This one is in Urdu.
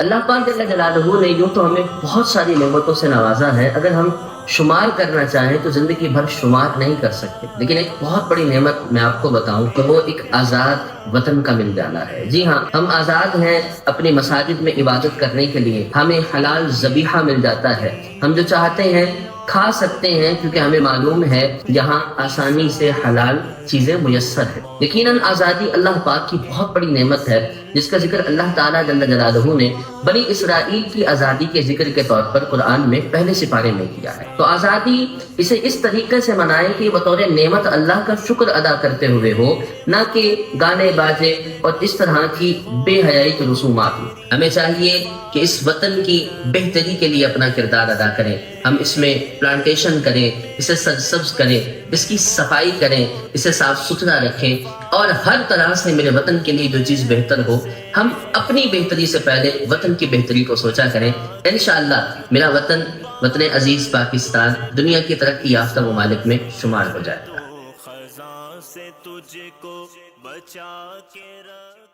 اللہ پاک جل جلالہ نے یوں تو ہمیں بہت ساری نعمتوں سے نوازا ہے، اگر ہم شمار کرنا چاہیں تو زندگی بھر شمار نہیں کر سکتے، لیکن ایک بہت بڑی نعمت میں آپ کو بتاؤں تو وہ ایک آزاد وطن کا مل جانا ہے۔ جی ہاں، ہم آزاد ہیں اپنی مساجد میں عبادت کرنے کے لیے، ہمیں حلال ذبیحہ مل جاتا ہے، ہم جو چاہتے ہیں کھا سکتے ہیں، کیونکہ ہمیں معلوم ہے یہاں آسانی سے حلال چیزیں میسر ہیں۔ یقیناً آزادی اللہ پاک کی بہت بڑی نعمت ہے، جس کا ذکر اللہ تعالیٰ جل جلالہ نے بنی اسرائیل کی آزادی کے ذکر کے طور پر قرآن میں پہلے سپارے میں کیا ہے۔ تو آزادی اسے اس طریقے سے منائے کہ بطور نعمت اللہ کا شکر ادا کرتے ہوئے ہو، نہ کہ گانے باجے اور اس طرح کی بے حیائی کی رسومات ہوں۔ ہمیں چاہیے کہ اس وطن کی بہتری کے لیے اپنا کردار ادا کریں، ہم اس میں پلانٹیشن کریں، اسے سرسبز کریں، اس کی صفائی کریں، اسے صاف ستھرا رکھیں، اور ہر طرح سے میرے وطن کے لیے جو چیز بہتر ہو، ہم اپنی بہتری سے پہلے وطن کی بہتری کو سوچا کریں۔ انشاءاللہ میرا وطن، وطن عزیز پاکستان، دنیا کی ترقی یافتہ ممالک میں شمار ہو جائے گا۔ خزاں سے تجھ کو بچا کے رکھ